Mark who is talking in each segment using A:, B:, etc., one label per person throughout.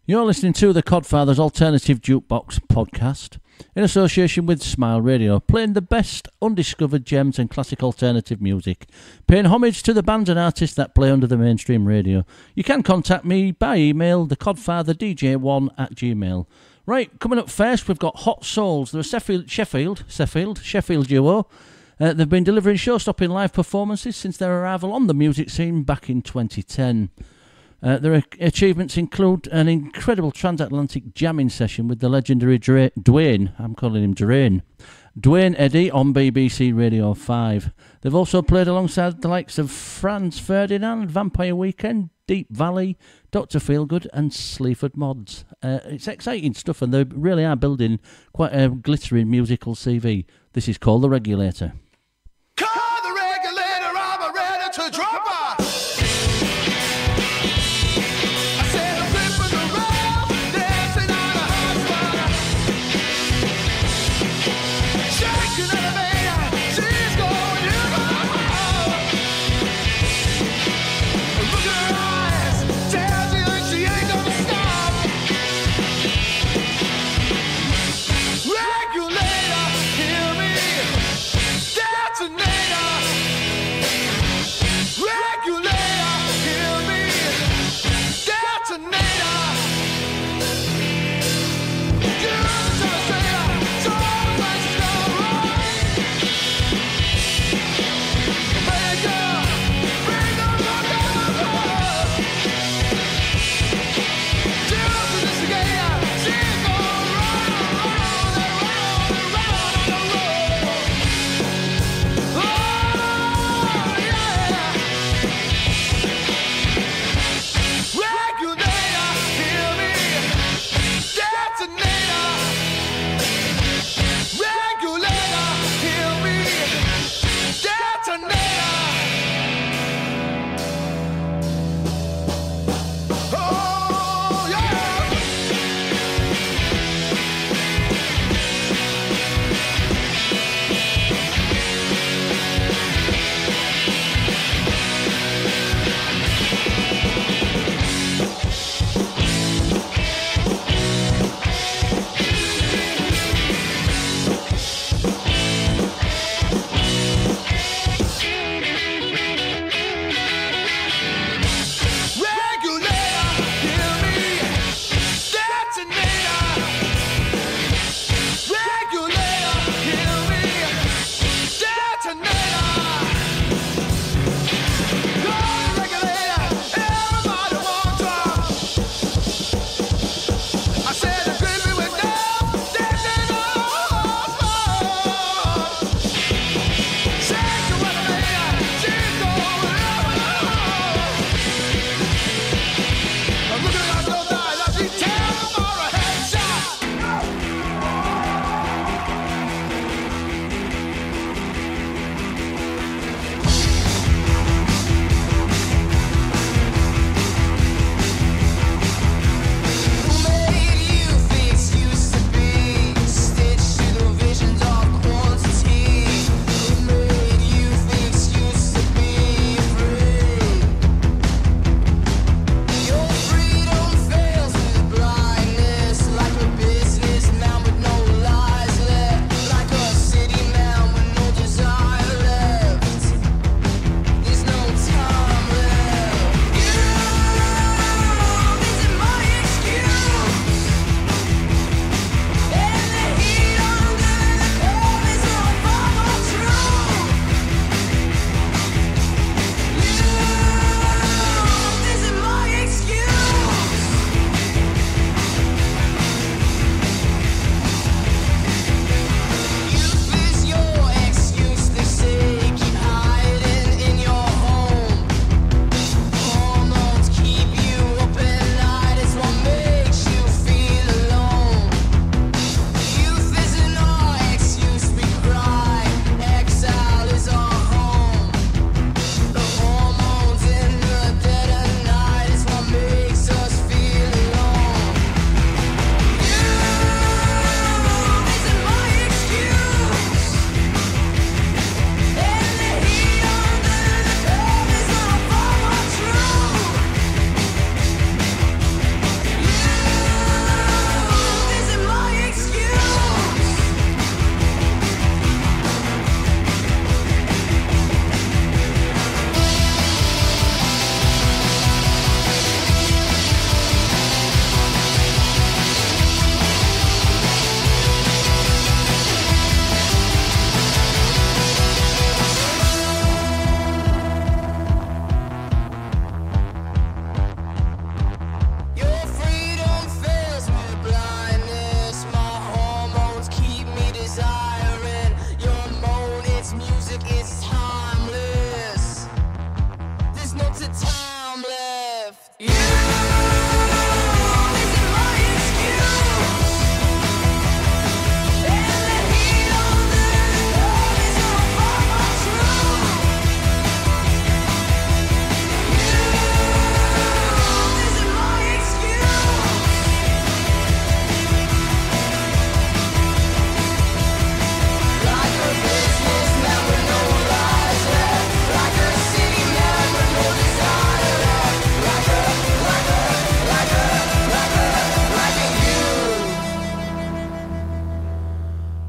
A: You're listening to the Codfather's Alternative Jukebox podcast in association with Smile Radio, playing the best undiscovered gems and classic alternative music, paying homage to the bands and artists that play under the mainstream radio. You can contact me by email, thecodfatherdj1@gmail.com. Right, coming up first, we've got Hot Souls. They're a Sheffield duo. They've been delivering show-stopping live performances since their arrival on the music scene back in 2010. Their achievements include an incredible transatlantic jamming session with the legendary Dwayne, I'm calling him Dwayne Eddy on BBC Radio 5. They've also played alongside the likes of Franz Ferdinand, Vampire Weekend, Deep Valley, Dr. Feelgood and Sleaford Mods. It's exciting stuff, and they really are building quite a glittering musical CV. This is called The Regulator.
B: Call the regulator, I'm ready to drop her. Regulator, hear me.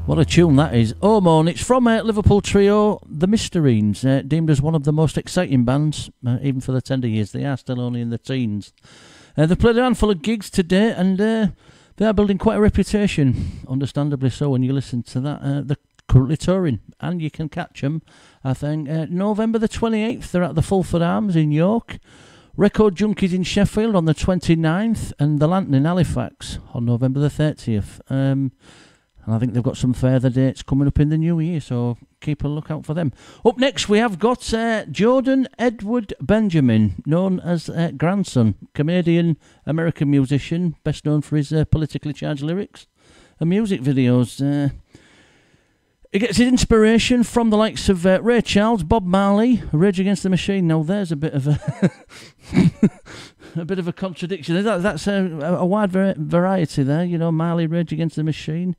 A: What a tune that is. Owen, it's from Liverpool trio The Mysterines, deemed as one of the most exciting bands, even for the tender years. They are still only in the teens. They've played a handful of gigs today, and they are building quite a reputation, understandably so, when you listen to that. They're currently touring, and you can catch them, I think, November the 28th. They're at the Fulford Arms in York, Record Junkies in Sheffield on the 29th, and the Lantern in Halifax on November the 30th. And I think they've got some further dates coming up in the new year, so keep a lookout for them. Up next, we have got Jordan Edward Benjamin, known as Grandson, Canadian American musician, best known for his politically charged lyrics and music videos. He gets his inspiration from the likes of Ray Charles, Bob Marley, Rage Against the Machine. Now, there's a bit of a contradiction. That's a wide variety there, you know, Marley, Rage Against the Machine.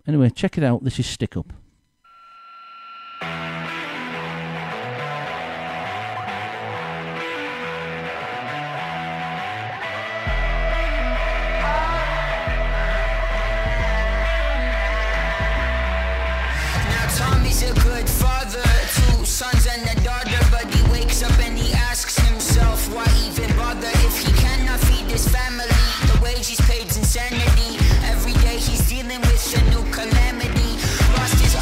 A: Anyway, check it out. This is Stick Up.
C: Tommy's a good father, 2 sons and a daughter, but he wakes up and he asks himself, why even bother if he cannot feed his family? The wage he's paid's insanity. Every day he's dealing with a new calamity. Lost his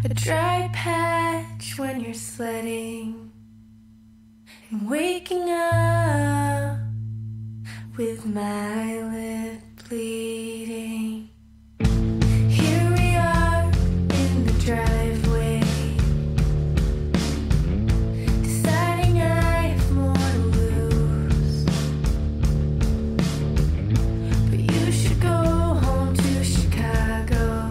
D: a dry patch when you're sledding, and waking up with my lip bleeding. Here we are in the driveway, deciding I have more to lose, but you should go home to Chicago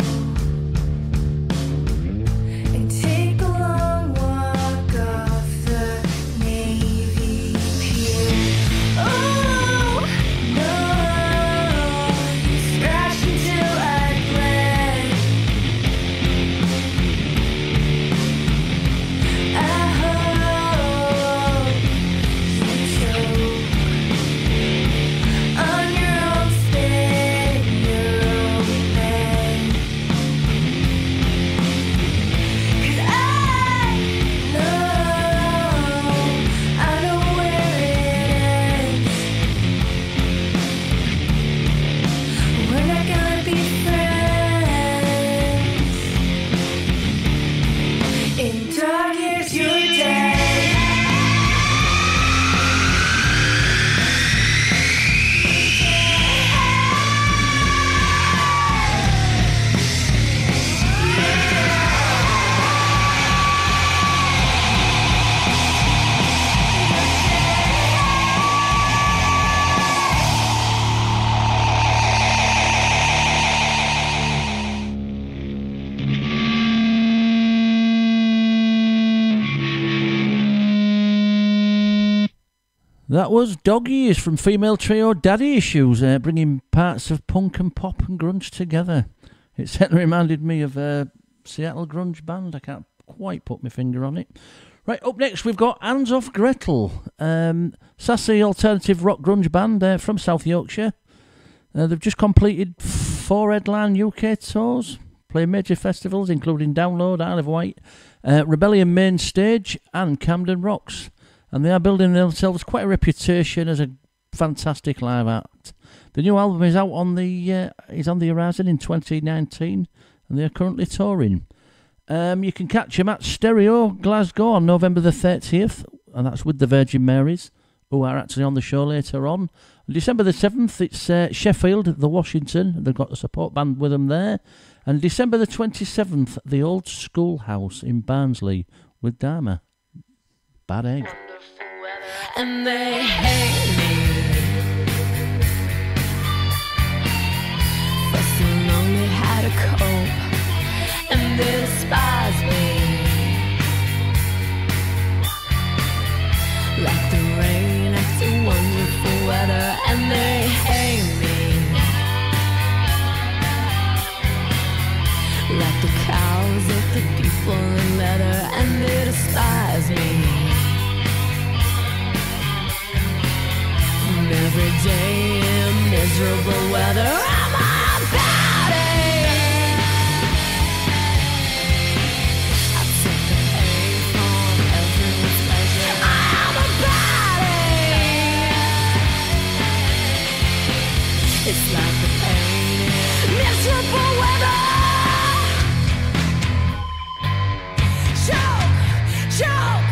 D: and take a long walk off the Navy Pier. Oh no, you scratched until I bled. I hope you choke on your own spit in your own bed. 'Cause I know where it ends. We're not gonna be friends. In dark years, you're dead.
A: That was Dog Years from female trio Daddy Issues, bringing parts of punk and pop and grunge together. It certainly reminded me of a Seattle grunge band. I can't quite put my finger on it. Right, up next we've got Hands Off Gretel, sassy alternative rock grunge band from South Yorkshire. They've just completed 4 headline UK tours, playing major festivals including Download, Isle of Wight, Rebellion Main Stage and Camden Rocks. And they are building themselves quite a reputation as a fantastic live act. The new album is out on the horizon in 2019, and they are currently touring. You can catch them at Stereo Glasgow on November the 30th, and that's with the Virginmarys, who are actually on the show later on. On December the 7th, it's Sheffield, the Washington. They've got a support band with them there. And December the 27th, the Old Schoolhouse in Barnsley with Dharma. Bad Egg.
D: And they hate me for so long they had to cope, and they despise me like the rain after wonderful weather. And they hate me like the cows of the people in leather. And they despise me every day in miserable weather. I'm about it. I take the pain from everyone's pleasure. I'm about it. It's like the pain in miserable weather. Choke, choke.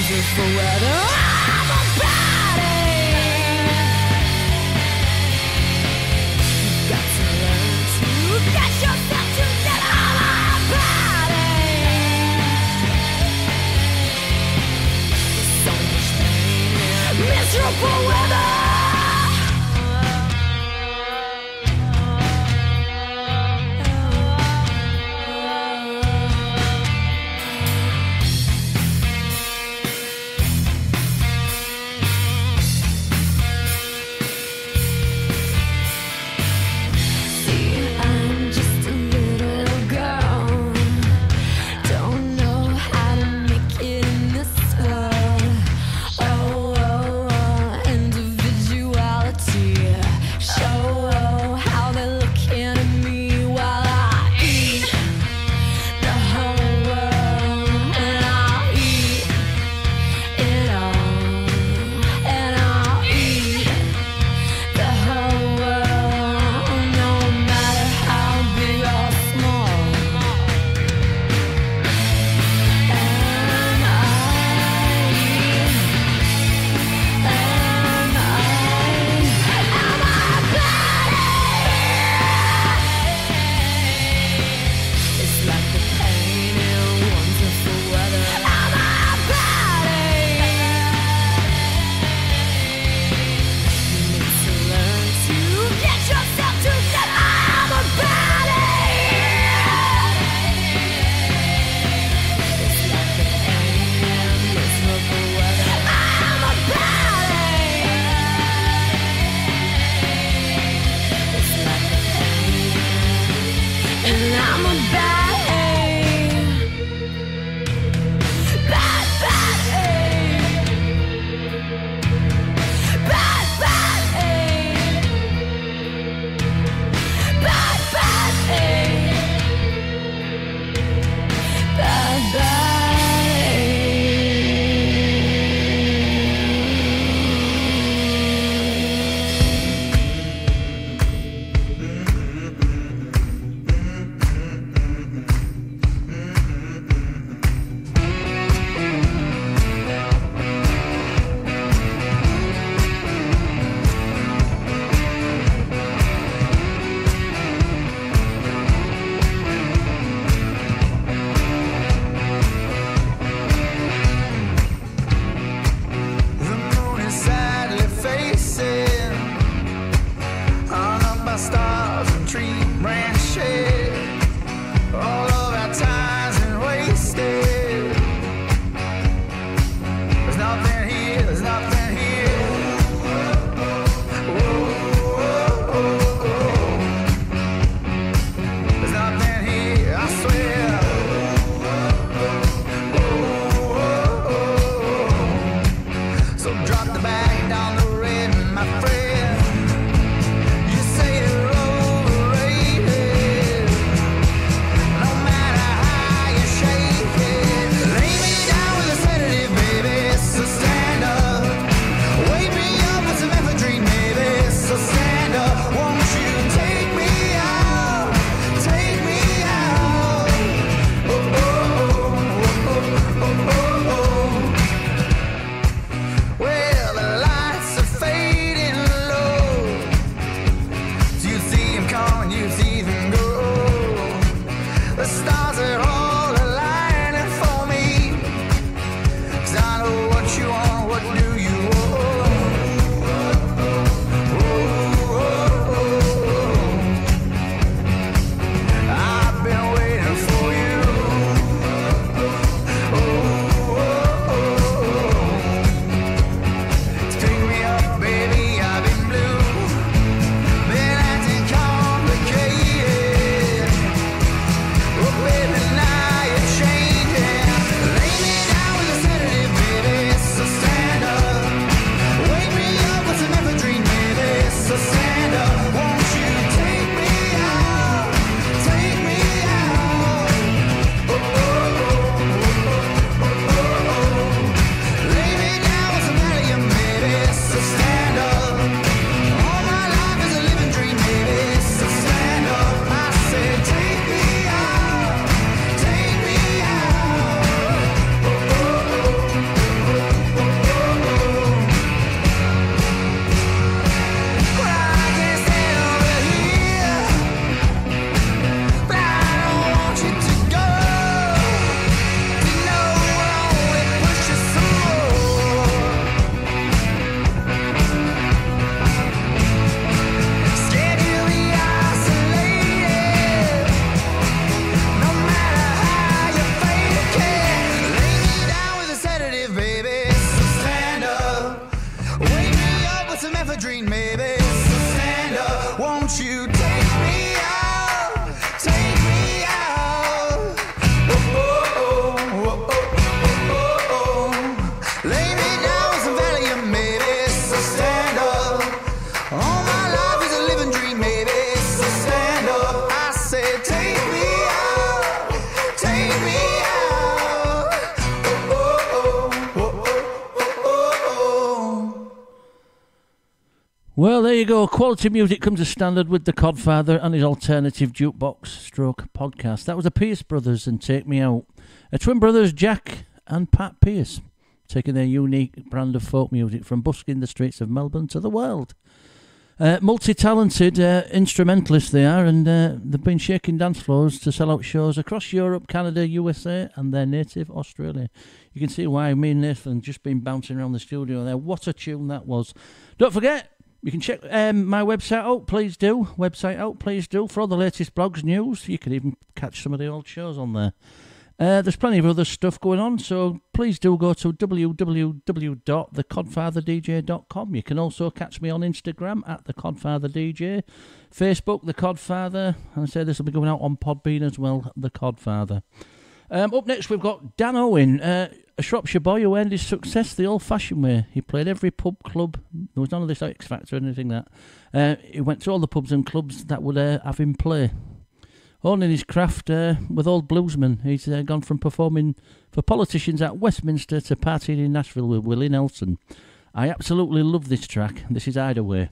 D: wonderful weather. I'm a baddie. You've got to learn to get yourself together. I'm a baddie. So much pain and miserable weather.
A: Well, there you go. Quality music comes as standard with the Codfather and his alternative jukebox stroke podcast. That was the Pierce brothers and Take Me Out. Twin brothers Jack and Pat Pierce, taking their unique brand of folk music from busking the streets of Melbourne to the world. Multi-talented instrumentalists they are, and they've been shaking dance floors to sell out shows across Europe, Canada, USA and their native Australia. You can see why me and Nathan just been bouncing around the studio there. What a tune that was. Don't forget, you can check my website out, please do. For all the latest blogs, news. You can even catch some of the old shows on there. There's plenty of other stuff going on, so please do go to www.thecodfatherdj.com. You can also catch me on Instagram at thecodfatherdj, Facebook, The Codfather, and I say this will be going out on Podbean as well, The Codfather. Up next we've got Dan Owen, a Shropshire boy who earned his success the old-fashioned way. He played every pub, club, there was none of this X Factor or anything like that. He went to all the pubs and clubs that would have him play. Owning his craft with old bluesmen. He's gone from performing for politicians at Westminster to partying in Nashville with Willie Nelson. I absolutely love this track. This is Hideaway.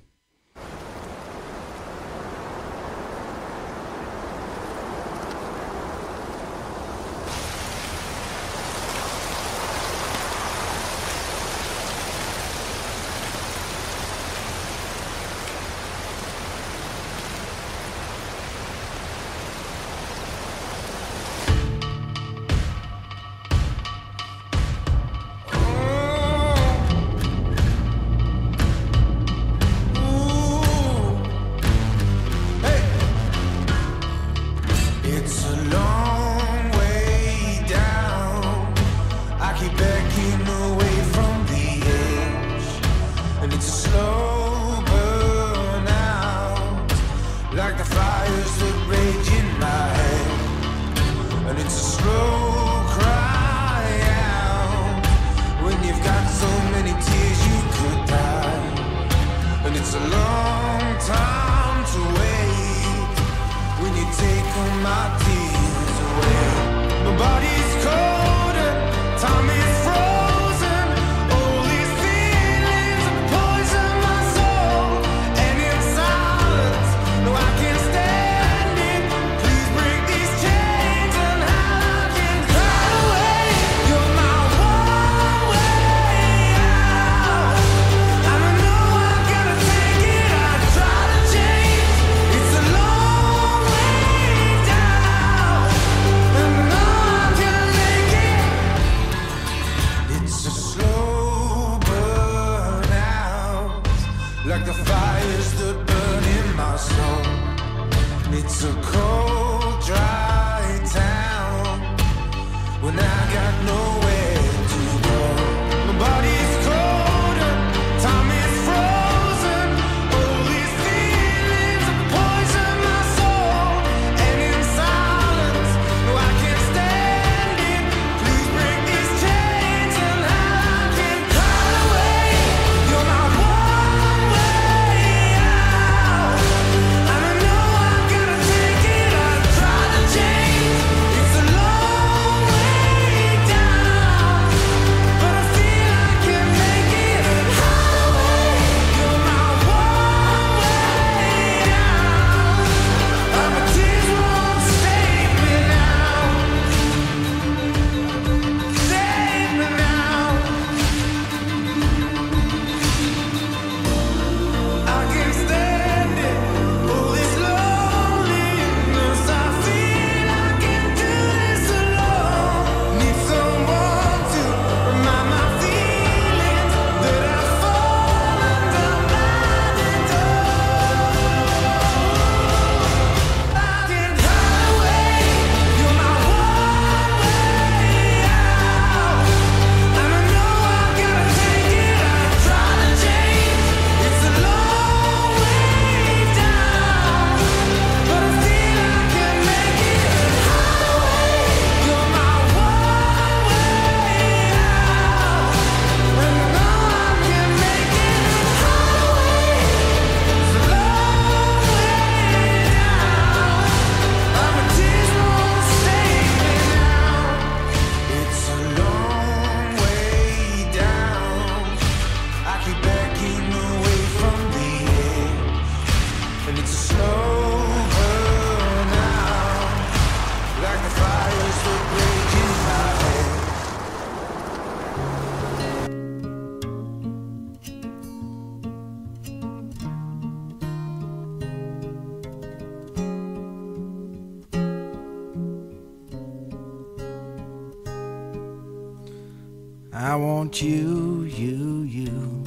E: I want you, you, you.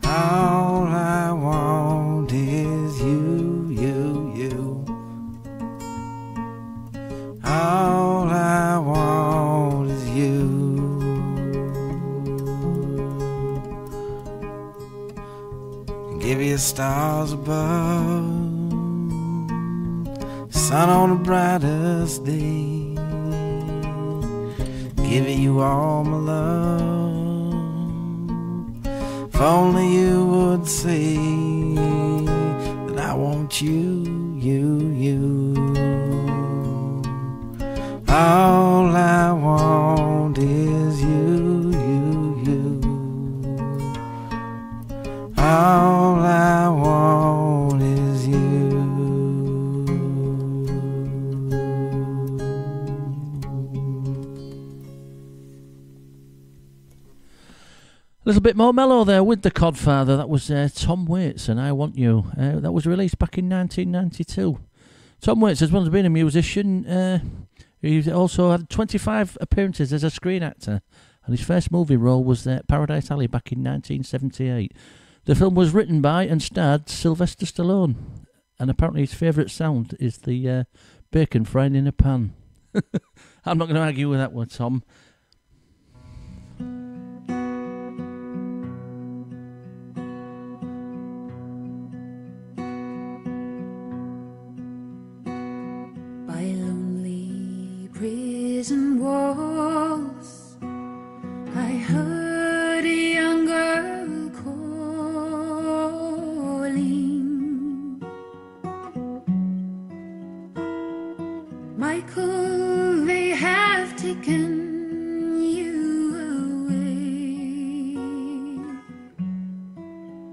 E: All I want is you, you, you. All I want is you. Give you stars above, sun on the brightest day. Giving you all my love. If only you would say that I want you, you, you. All I want is you, you, you. All I want is you.
A: A little bit more mellow there with the Codfather. That was Tom Waits and I Want You. That was released back in 1992. Tom Waits, as well as being a musician, he also had 25 appearances as a screen actor, and his first movie role was Paradise Alley back in 1978. The film was written by and starred Sylvester Stallone, and apparently his favourite sound is the bacon frying in a pan. I'm not going to argue with that one, Tom.
D: Prison walls, I heard a young girl calling. Michael, they have taken you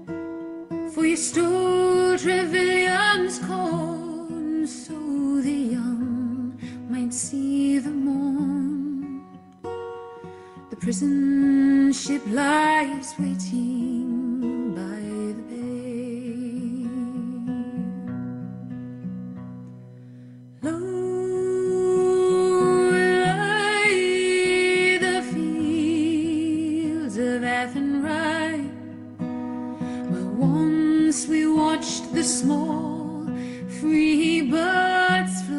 D: away, for you stole Trevelyan's corn, so the young might see the morn. The prison ship lies waiting by the bay. Low lie the fields of Athenry, where once we watched the small free birds fly.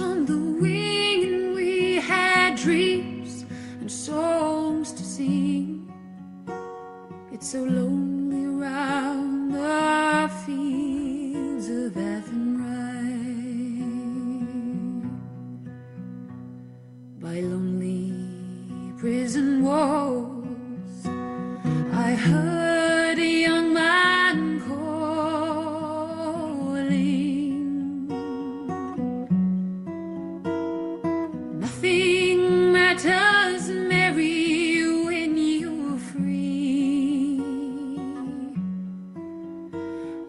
D: On the wing, and we had dreams and songs to sing. It's so lonely round the fields of Athenry. By lonely prison walls, I heard a young man calling. Nothing matters, Mary, when you're free.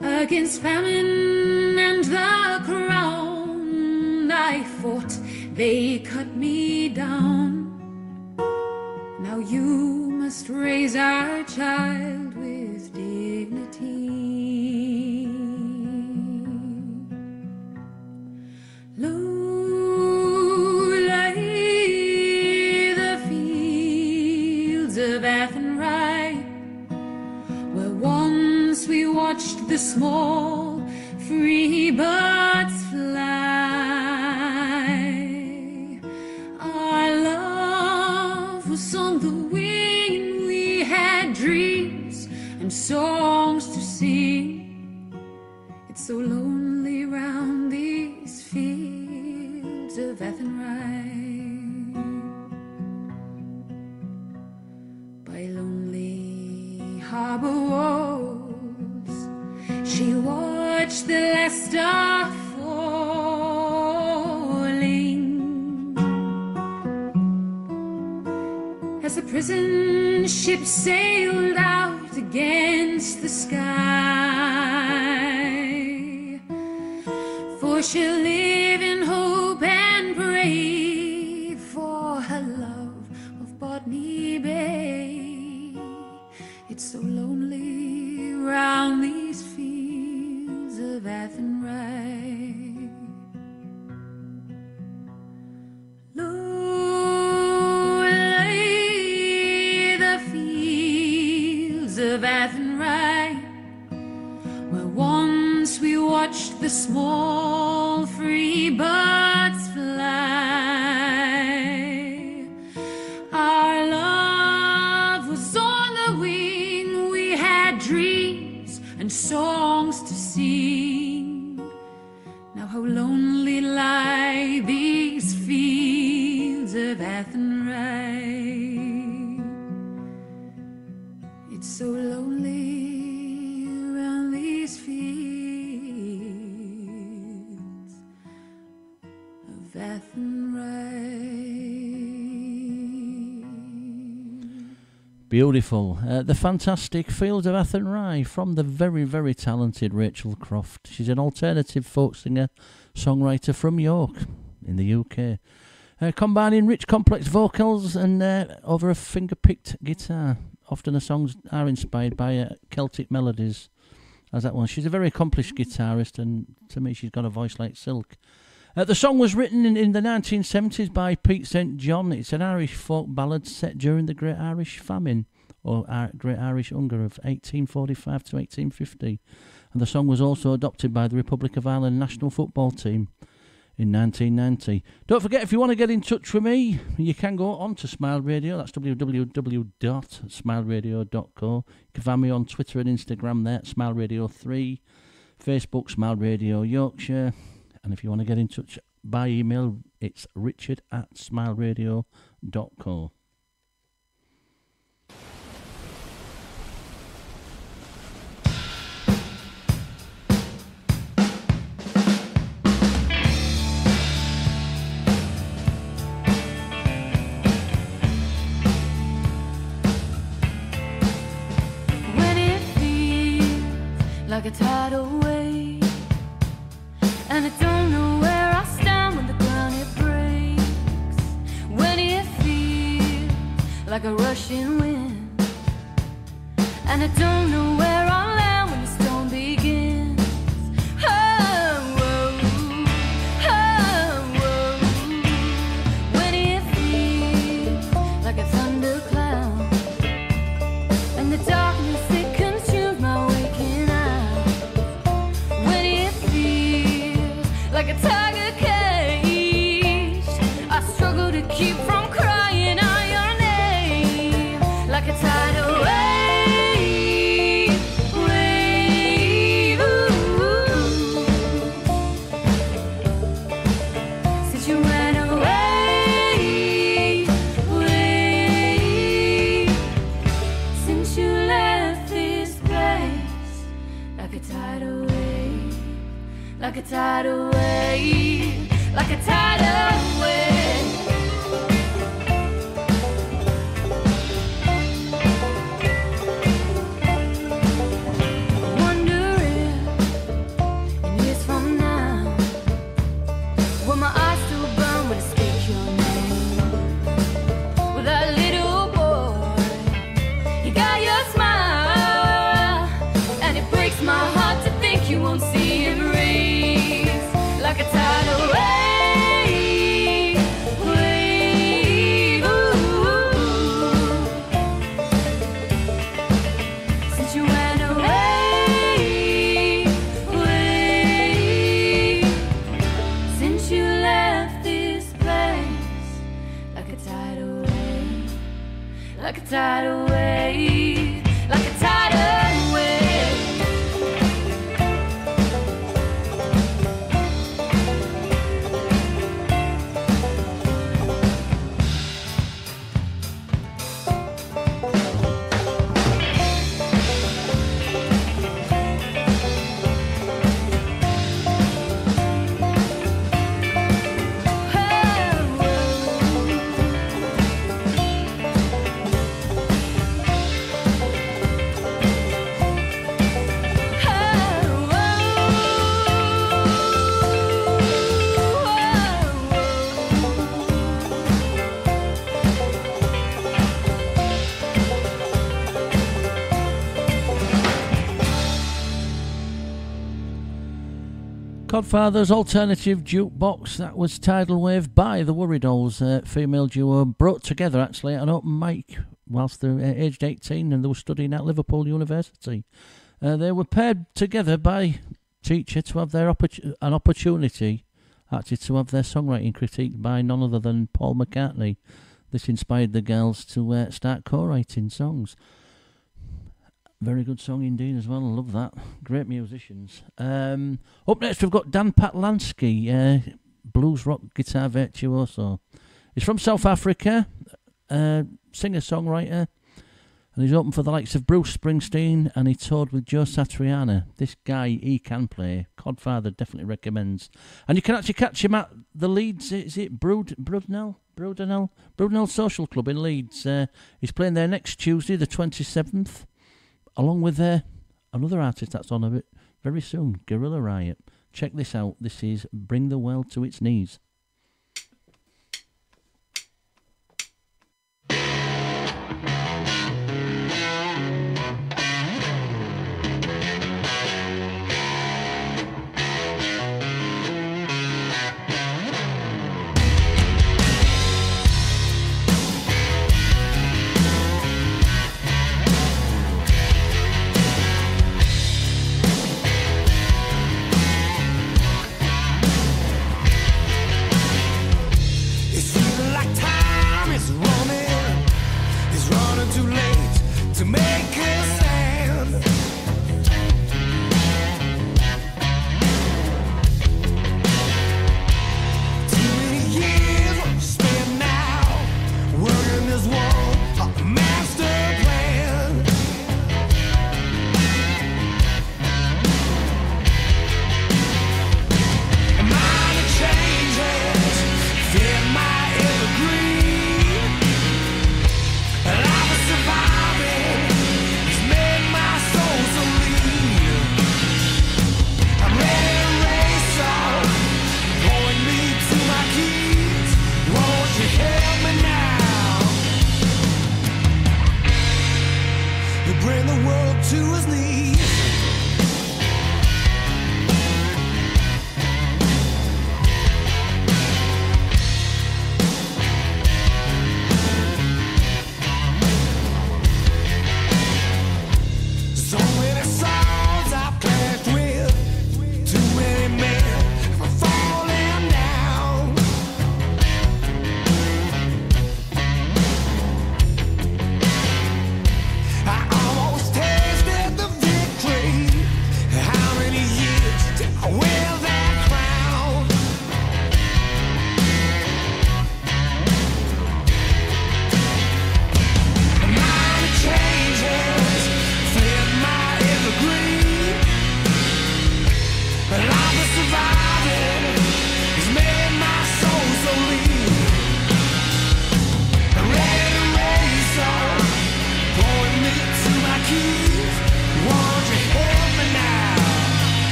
D: Against famine and the crown I fought, they cut me down. Now you must raise our child with dignity. Of Athenry, where once we watched the small free birds fly. Our love was on the wing, we had dreams and songs to sing. It's so lonely round these fields of Athenry. By lonely harbour walls, she watched the last star falling. As the prison ship sailed out against the sky, for she'll live in hope and pray for her love of Botany Bay. It's so lonely round these fields of Athenry. Where once we watched the small free birds fly. Our love was on the wing. We had dreams and songs to sing. Now how lonely lie these fields of Athenry. It's so lonely around these fields of Athenry.
A: Beautiful. The fantastic Fields of Athenry from the very, very talented Rachel Croft. She's an alternative folk singer, songwriter from York in the UK. Combining rich, complex vocals and over a finger-picked guitar. Often her songs are inspired by Celtic melodies, as that one. She's a very accomplished guitarist, and to me she's got a voice like silk. The song was written in the 1970s by Pete St John. It's an Irish folk ballad set during the Great Irish Famine, or Great Irish Hunger of 1845 to 1850. And the song was also adopted by the Republic of Ireland national football team in 1990. Don't forget, if you want to get in touch with me, you can go on to Smile Radio. That's www.smileradio.co. You can find me on Twitter and Instagram there, Smile Radio 3, Facebook, Smile Radio Yorkshire. And if you want to get in touch by email, it's richard@smileradio.co.
D: When it feels like a tidal wave, and I don't know where I stand when the ground it breaks. When it feels like a rushing wind, and I don't know where I'll land when the storm begins. Oh, whoa, oh, whoa. When it feels like a thundercloud, and the darkness it consumes my waking eyes. When it feels like a tiger caged, I struggle to keep from crying out your name. Like a tidal wave, wave, ooh. Since you went away, wave. Since you left this place, like a tidal wave, like a tidal wave, like a tidal wave. Wonder if in years from now, will my eyes still burn when I speak your name? With that little boy, you got your smile, and it breaks my heart to think you won't see him raise. Like a tidal wave, wave, ooh. Since you went away, wave. Since you left this place, like a tidal wave, like a tidal wave, like a tidal wave.
A: Codfather's alternative jukebox. That was Tidal Wave by the Worry Dolls, female duo brought together actually at an open mic whilst they're aged 18 and they were studying at Liverpool University. They were paired together by Teacher to have their an opportunity actually to have their songwriting critiqued by none other than Paul McCartney. This inspired the girls to start co-writing songs. Very good song indeed as well. I love that. Great musicians. Up next we've got Dan Patlansky, blues rock guitar virtuoso. He's from South Africa, singer-songwriter, and he's opened for the likes of Bruce Springsteen, and he toured with Joe Satriani. This guy, he can play. Codfather definitely recommends. And you can actually catch him at the Leeds, is it Brudenell Social Club in Leeds. He's playing there next Tuesday, the 27th, along with another artist that's on a bit very soon, Guerrilla Riot. Check this out. This is Bring the World to Its Knees.
F: Bring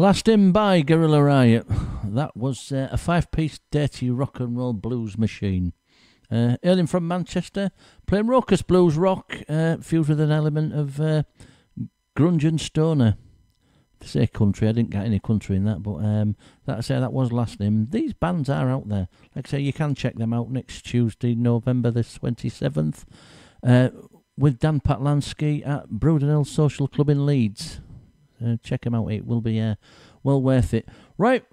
A: Last In by Guerrilla Riot. That was a 5-piece dirty rock and roll blues machine. Hailing from Manchester, playing raucous blues rock, fused with an element of grunge and stoner. To say country, I didn't get any country in that, but that was Last In. These bands are out there. Like I say, you can check them out next Tuesday, November the 27th, with Dan Patlansky at Brudenell Social Club in Leeds. Check them out, it will be well worth it. Right,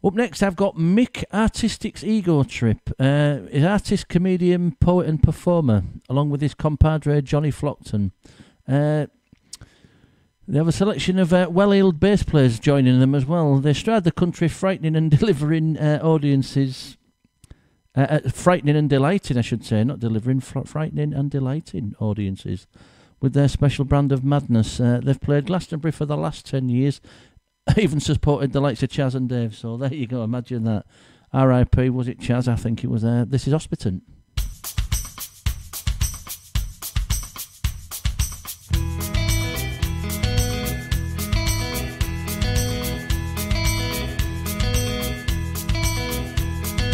A: up next I've got Mick Artistik's Ego Trip. He's artist, comedian, poet and performer, along with his compadre Johnny Flockton. They have a selection of well-heeled bass players joining them as well. They stride the country, frightening and delivering audiences. Frightening and delighting, I should say, not delivering, frightening and delighting audiences with their special brand of madness. They've played Glastonbury for the last 10 years, even supported the likes of Chaz and Dave, so there you go, imagine that. R.I.P. was it Chaz? I think it was there. This is Hospitant.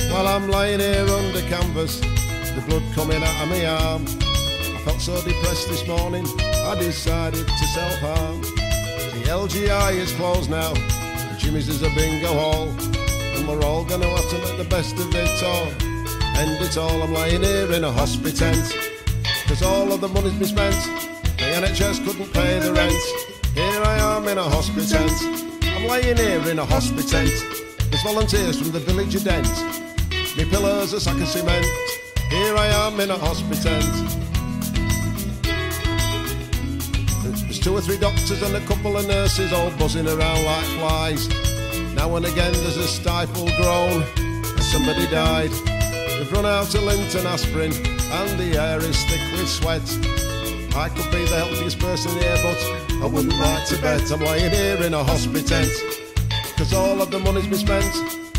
F: While I'm lying here under canvas, the blood coming out of my arm, I felt so depressed this morning, I decided to self-harm. The LGI is closed now, the Jimmy's is a bingo hall, and we're all gonna have to make the best of it all. End it all, I'm lying here in a hospital tent, cause all of the money's been spent, the NHS couldn't pay the rent. Here I am in a hospital tent, I'm lying here in a hospital tent, there's volunteers from the village of Dent, me pillars a sack of cement, here I am in a hospital tent. There's 2 or 3 doctors and a couple of nurses all buzzing around like flies. Now and again there's a stifled groan as somebody died. They've run out of lint and aspirin and the air is thick with sweat. I could be the healthiest person here but I wouldn't like to bet. I'm lying here in a hospital tent, cause all of the money's been spent,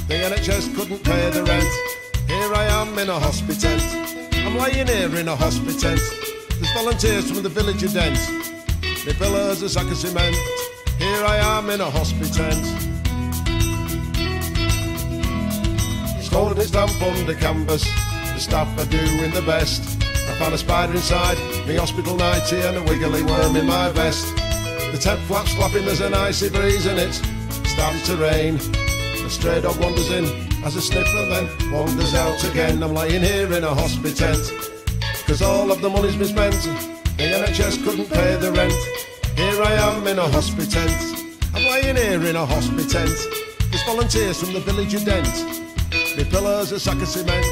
F: the NHS couldn't pay the rent. Here I am in a hospital tent, I'm lying here in a hospital tent, there's volunteers from the village of Dent, me pillars a sack of cement, here I am in a hospital tent. Scolded his lamp under canvas, the staff are doing the best. I found a spider inside me hospital nightie and a wiggly worm in my vest. The tent flaps flapping, there's an icy breeze and it's starting to rain. A stray dog wanders in, has a sniff and then wanders out again. I'm lying here in a hospital tent, cause all of the money's been spent, the NHS couldn't pay the rent. Here I am in a hospital tent, I'm lying here in a hospital tent, there's volunteers from the village of Dent, me pillars a sack of cement,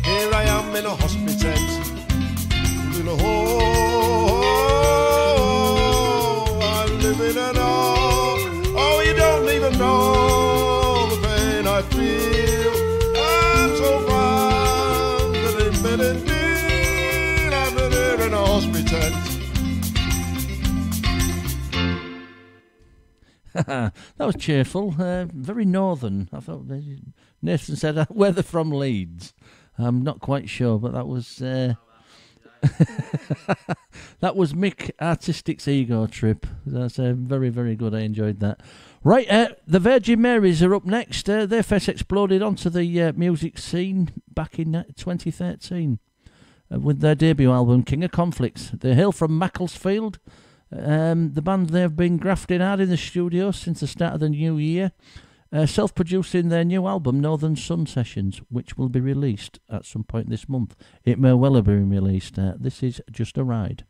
F: here I am in a hospital tent. In a I'm living in oh, you don't even know the pain I feel. I'm so glad that in bed indeed I've been here in a hospital tent.
A: That was cheerful, very northern. I thought Nathan said where they're from, Leeds. I'm not quite sure, but that was that was Mick Artistik's Ego Trip. That's very, very good. I enjoyed that. Right, the Virginmarys are up next. They first exploded onto the music scene back in 2013 with their debut album King of Conflicts. They hail from Macclesfield. The band, they've been grafting hard in the studio since the start of the new year, self-producing their new album Northern Sun Sessions, which will be released at some point this month. It may well have been released. This is Just a Ride.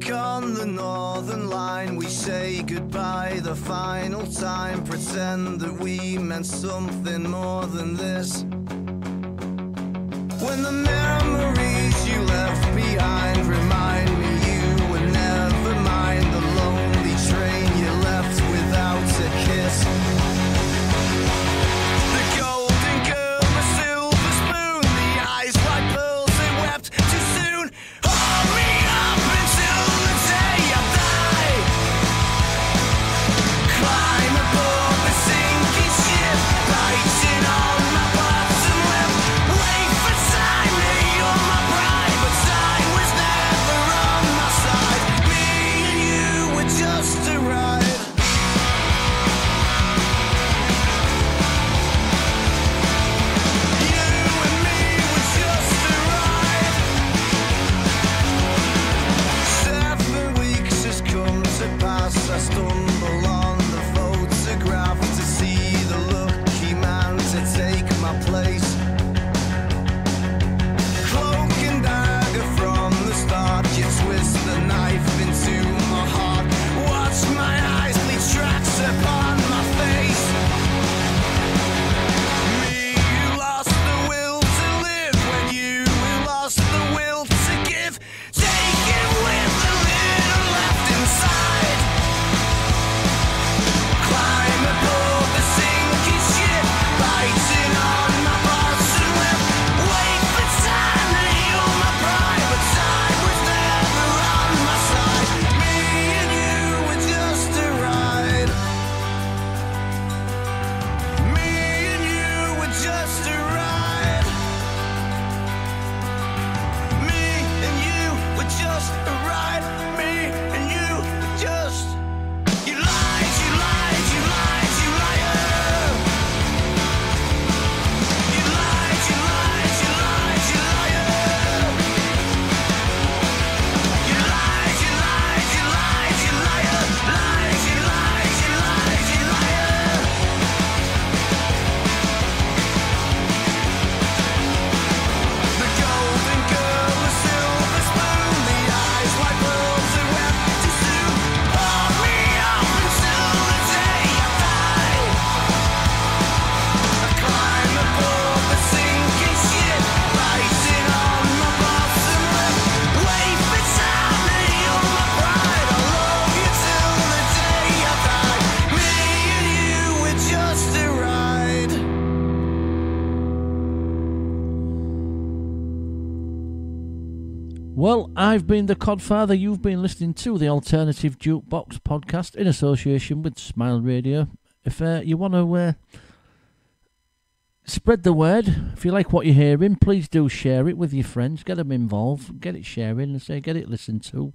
G: On the northern line, we say goodbye the final time, pretend that we meant something more than this. When the memories you left behind remind me you were never mine, the lonely train you left without a kiss. The golden girl, the silver spoon, the eyes like pearls, they wept too soon. Hold me up until the day I die. Climb aboard the sinking ship, biting on
A: Well, I've been the Codfather. You've been listening to the Alternative Jukebox podcast in association with Smile Radio. If you want to spread the word, if you like what you're hearing, please do share it with your friends. Get them involved. Get it sharing and say get it listened to.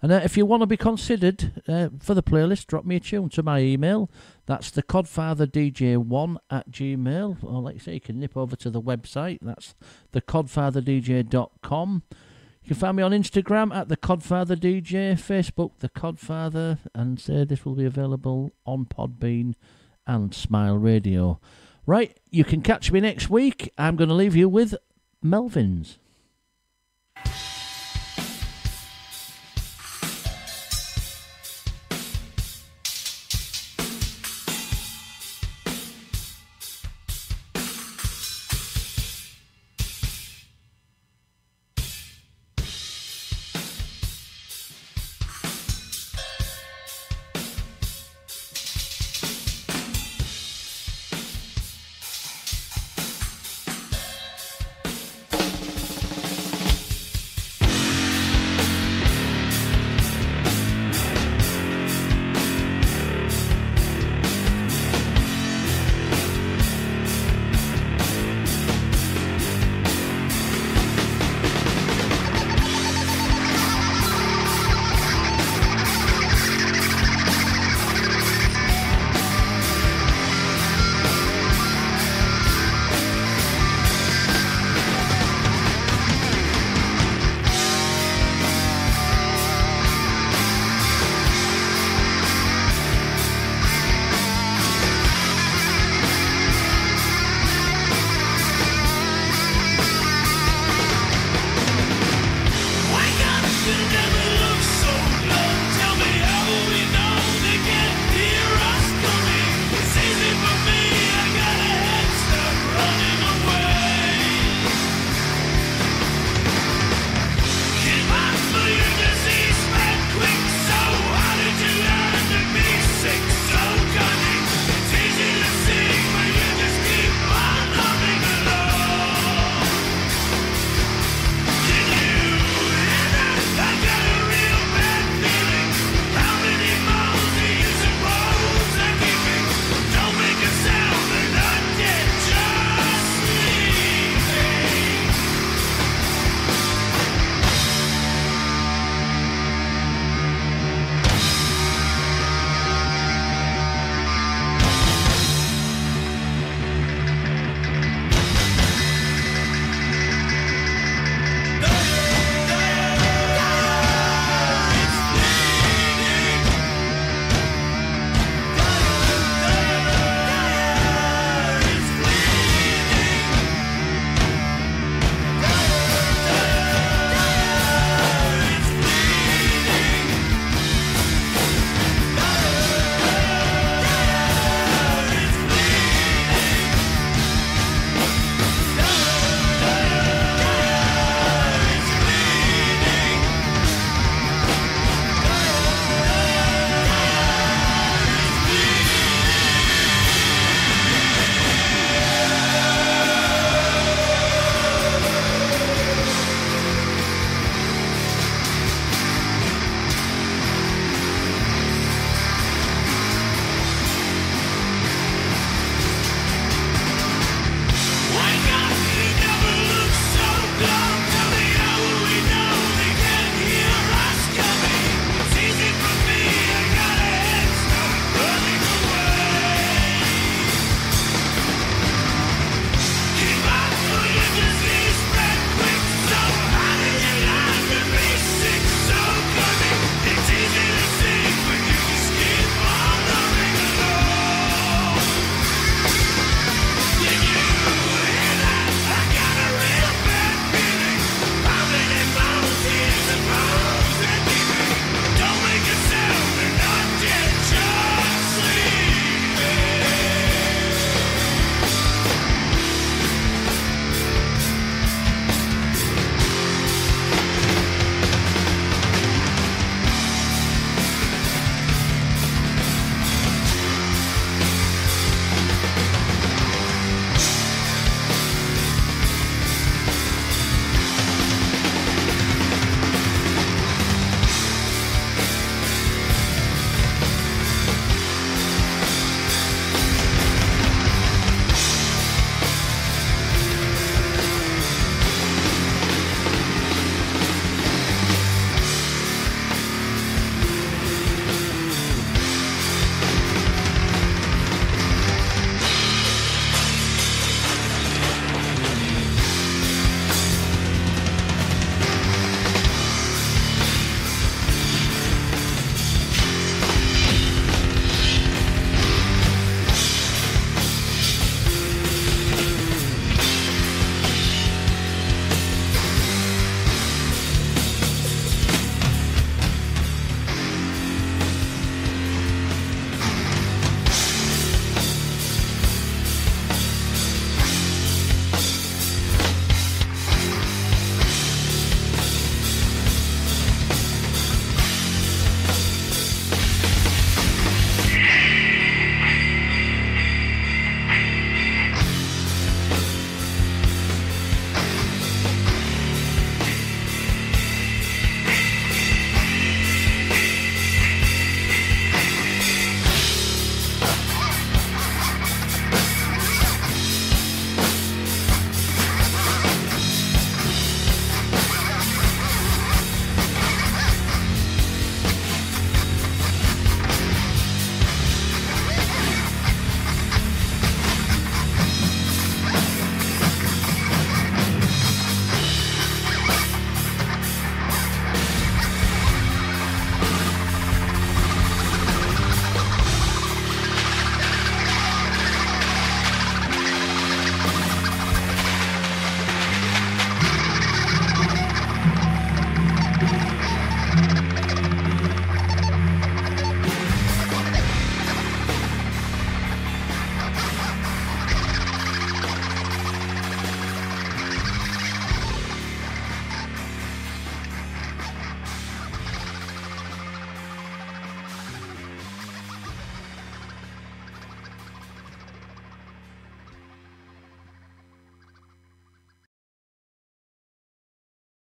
A: And if you want to be considered for the playlist, drop me a tune to my email. That's the codfatherdj1@gmail. Or like I say, you can nip over to the website. That's thecodfatherdj.com. You can find me on Instagram at the Codfather DJ, Facebook the Codfather, and this will be available on Podbean and Smile Radio. Right, you can catch me next week. I'm going to leave you with Melvins.